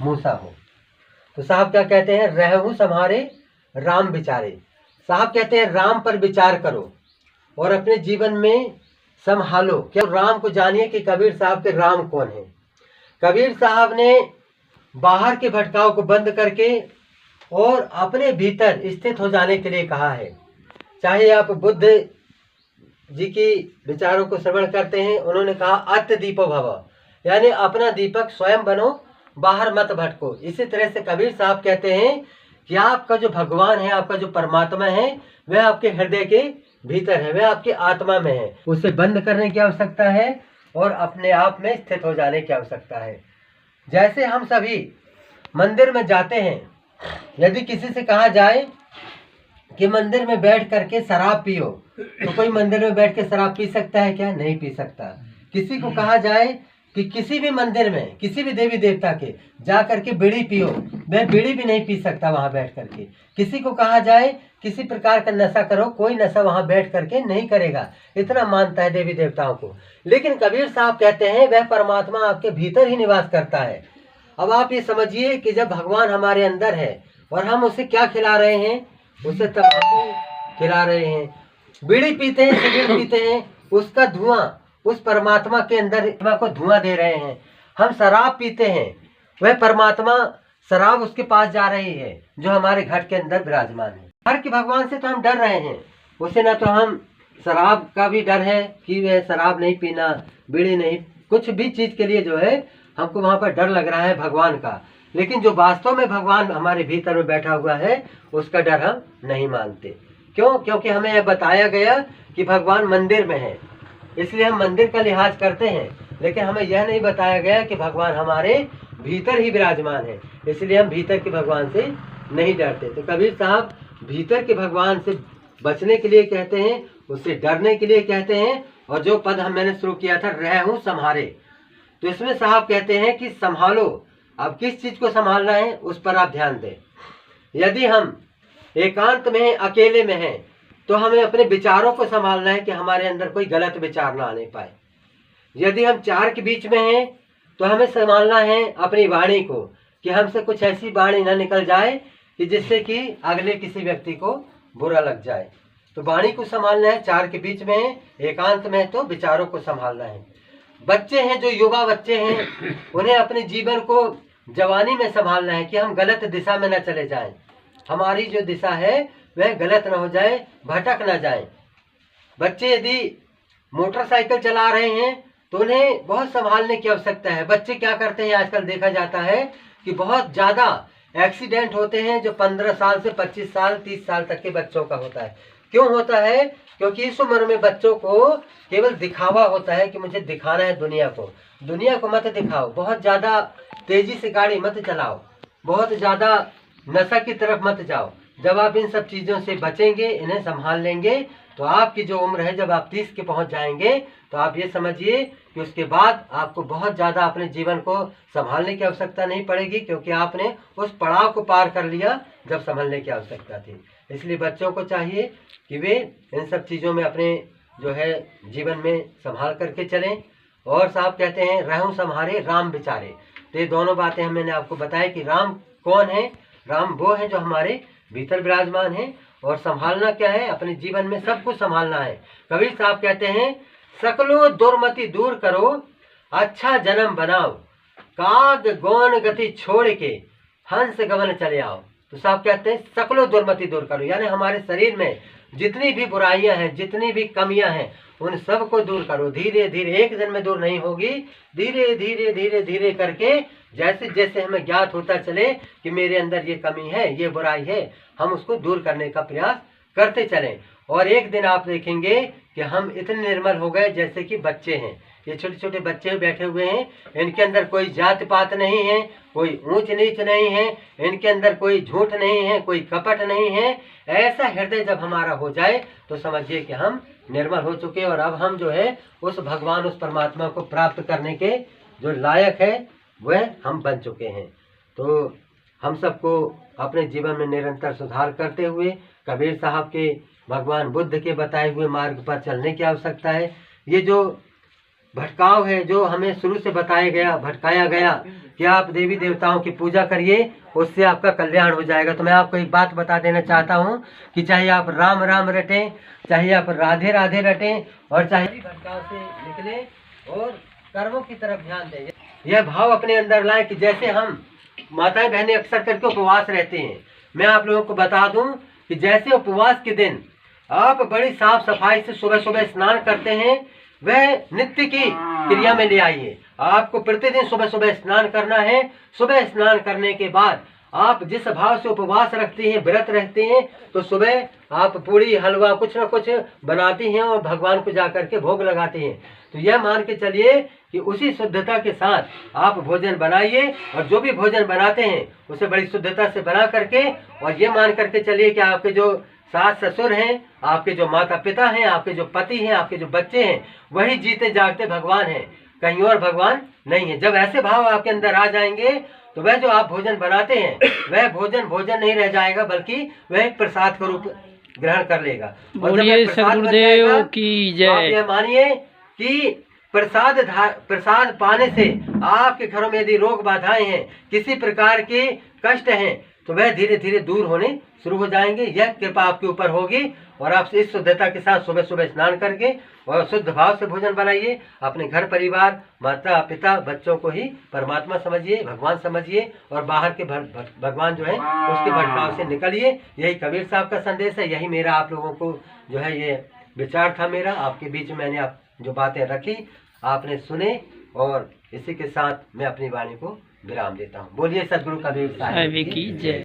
मूसा हो। तो साहब क्या कहते हैं, रहूं सम्हारे राम विचारे। साहब कहते हैं राम पर विचार करो और अपने जीवन में संभालो। क्या राम को जानिए कि कबीर साहब के राम कौन है। कबीर साहब ने बाहर के भटकाव को बंद करके और अपने भीतर स्थित हो जाने के लिए कहा है। चाहे आप बुद्ध जी की विचारों को श्रवण करते हैं, उन्होंने कहा अत्य दीपो भव, यानी अपना दीपक स्वयं बनो, बाहर मत भटको। इसी तरह से कबीर साहब कहते हैं कि आपका जो भगवान है, आपका जो परमात्मा है, वह आपके हृदय के भीतर है, वह आपकी आत्मा में है। उसे बंद करने की आवश्यकता है और अपने आप में स्थित हो जाने की आवश्यकता है। जैसे हम सभी मंदिर में जाते हैं, यदि किसी से कहा जाए कि मंदिर में बैठ करके शराब पियो, तो कोई मंदिर में बैठ के शराब पी सकता है क्या? नहीं पी सकता। किसी को कहा जाए कि किसी भी मंदिर में किसी भी देवी देवता के जा करके बीड़ी पियो, वह बीड़ी भी नहीं पी सकता वहां बैठ करके। किसी को कहा जाए किसी प्रकार का नशा करो, कोई नशा वहां बैठ करके नहीं करेगा, इतना मानता है देवी देवताओं को। लेकिन कबीर साहब कहते हैं वह परमात्मा आपके भीतर ही निवास करता है। अब आप ये समझिए कि जब भगवान हमारे अंदर है और हम उसे क्या खिला रहे हैं, उसे तंबाकू खिला रहे हैं, बीड़ी पीते हैं, सिगरेट पीते हैं, उसका धुआं उस परमात्मा के अंदर को धुआं दे रहे हैं। हम शराब पीते हैं, वह परमात्मा शराब उसके पास जा रही है जो हमारे घट के अंदर विराजमान है। हर के भगवान से तो हम डर रहे हैं, उसे ना तो हम शराब का भी डर है कि वह शराब नहीं पीना, बीड़ी नहीं, कुछ भी चीज के लिए जो है हमको वहां पर डर लग रहा है भगवान का। लेकिन जो वास्तव में भगवान हमारे भीतर में बैठा हुआ है, उसका डर हम नहीं मानते। क्यों? क्योंकि हमें यह बताया गया कि भगवान मंदिर में है, इसलिए हम मंदिर का लिहाज करते हैं। लेकिन हमें यह नहीं बताया गया कि भगवान हमारे भीतर ही विराजमान है, इसलिए हम भीतर के भगवान से नहीं डरते। तो कबीर साहब भीतर के भगवान से बचने के लिए कहते हैं, उससे डरने के लिए कहते हैं। और जो पद मैंने शुरू किया था, रहूं सम्हारे, तो इसमें साहब कहते हैं कि संभालो। अब किस चीज को संभालना है उस पर आप ध्यान दें। यदि हम एकांत में अकेले में हैं, तो हमें अपने विचारों को संभालना है कि हमारे अंदर कोई गलत विचार ना आने पाए। यदि हम चार के बीच में हैं, तो हमें संभालना है अपनी वाणी को कि हमसे कुछ ऐसी वाणी ना निकल जाए कि जिससे कि अगले किसी व्यक्ति को बुरा लग जाए। तो वाणी को संभालना है, चार के बीच में है, एकांत में है तो विचारों को संभालना है। बच्चे हैं, जो युवा बच्चे हैं, उन्हें अपने जीवन को जवानी में संभालना है कि हम गलत दिशा में न चले जाएं। हमारी जो दिशा है वह गलत न हो जाए, भटक न जाए। बच्चे यदि मोटरसाइकिल चला रहे हैं तो उन्हें बहुत संभालने की आवश्यकता है। बच्चे क्या करते हैं, आजकल देखा जाता है कि बहुत ज्यादा एक्सीडेंट होते हैं, जो 15 साल से 25 साल 30 साल तक के बच्चों का होता है। क्यों होता है? क्योंकि इस उम्र में बच्चों को केवल दिखावा होता है कि मुझे दिखाना है दुनिया को। दुनिया को मत दिखाओ, बहुत ज्यादा तेजी से गाड़ी मत चलाओ, बहुत ज्यादा नशा की तरफ मत जाओ। जब आप इन सब चीजों से बचेंगे, इन्हें संभाल लेंगे, तो आपकी जो उम्र है, जब आप 30 के पहुंच जाएंगे, तो आप ये समझिए कि उसके बाद आपको बहुत ज्यादा अपने जीवन को संभालने की आवश्यकता नहीं पड़ेगी, क्योंकि आपने उस पड़ाव को पार कर लिया जब संभालने की आवश्यकता थी। इसलिए बच्चों को चाहिए कि वे इन सब चीजों में अपने जो है जीवन में संभाल करके चलें। और साहब कहते हैं रहूं सम्हारे राम विचारे। तो ये दोनों बातें मैंने आपको बताया कि राम कौन है। राम वो है जो हमारे भीतर विराजमान है। और संभालना क्या है, अपने जीवन में सब कुछ संभालना है। कबीर साहब कहते हैं सकलो दुर्मति दूर करो, अच्छा जन्म बनाओ, काग गौन गति छोड़ के हंस गमन चले आओ। तो साहब कहते हैं सकलो दुर्मति दूर करो, यानी हमारे शरीर में जितनी भी बुराइयां हैं, जितनी भी कमियां हैं, उन सब को दूर करो। धीरे धीरे, एक दिन में दूर नहीं होगी, धीरे धीरे धीरे धीरे करके जैसे जैसे हमें ज्ञात होता चले कि मेरे अंदर ये कमी है, ये बुराई है, हम उसको दूर करने का प्रयास करते चलें। और एक दिन आप देखेंगे कि हम इतने निर्मल हो गए जैसे कि बच्चे हैं। ये छोटे छोटे बच्चे बैठे हुए हैं, इनके अंदर कोई जात पात नहीं है, कोई ऊंच नीच नहीं है, इनके अंदर कोई झूठ नहीं है, कोई कपट नहीं है। ऐसा हृदय जब हमारा हो जाए तो समझिए कि हम निर्मल हो चुके, और अब हम जो है उस भगवान, उस परमात्मा को प्राप्त करने के जो लायक है वह हम बन चुके हैं। तो हम सबको अपने जीवन में निरंतर सुधार करते हुए कबीर साहब के, भगवान बुद्ध के बताए हुए मार्ग पर चलने की आवश्यकता है। ये जो भटकाव है, जो हमें शुरू से भटकाया गया कि आप देवी देवताओं की पूजा करिए, उससे आपका कल्याण हो जाएगा। तो मैं आपको एक बात बता देना चाहता हूँ कि चाहे आप राम राम रटें, चाहे आप राधे राधे रटें, और चाहे भटकाव से निकलें और कर्मों की तरफ ध्यान दें। यह भाव अपने अंदर लाएं कि जैसे हम माताएं बहनें अक्सर करके उपवास रहते हैं। मैं आप लोगों को बता दूं कि जैसे उपवास के दिन आप बड़ी साफ सफाई से सुबह सुबह स्नान करते हैं, वह नित्य की क्रिया में ले आइए। आपको प्रतिदिन सुबह सुबह स्नान करना है। सुबह स्नान करने के बाद आप जिस भाव से उपवास रखते हैं, व्रत रहते हैं, तो सुबह आप पूड़ी हलवा कुछ न कुछ बनाती हैं और भगवान को जाकर के भोग लगाते हैं। तो यह मान के चलिए कि उसी शुद्धता के साथ आप भोजन बनाइए, और जो भी भोजन बनाते हैं उसे बड़ी शुद्धता से बना करके, और ये मान करके चलिए कि आपके जो सास ससुर हैं, आपके जो माता पिता हैं, आपके जो पति हैं, आपके जो बच्चे हैं, वही जीते जागते भगवान हैं, कहीं और भगवान नहीं है। जब ऐसे भाव आपके अंदर आ जाएंगे तो वह जो आप भोजन बनाते हैं वह भोजन भोजन नहीं रह जाएगा, बल्कि वह प्रसाद का रूप ग्रहण कर लेगा। बोलिए सद्गुरुदेव की जय। आप यह मानिए कि प्रसाद पाने से आपके घरों में यदि रोग बाधाएं हैं, किसी प्रकार के कष्ट हैं, तो वह धीरे धीरे दूर होने शुरू हो जाएंगे। यह कृपा आपके ऊपर होगी, और आप इस शुद्धता के साथ सुबह सुबह स्नान करके और शुद्ध भाव से भोजन बनाइए। अपने घर परिवार, माता पिता, बच्चों को ही परमात्मा समझिए, भगवान समझिए, और बाहर के भगवान जो है उसके भटकाव से निकलिए। यही कबीर साहब का संदेश है। यही मेरा आप लोगों को जो है ये विचार था मेरा आपके बीच में। मैंने आप जो बातें रखी आपने सुने, और इसी के साथ मैं अपनी वाणी को विराम देता हूँ। बोलिए सद्गुरु कबीर साहब की जय।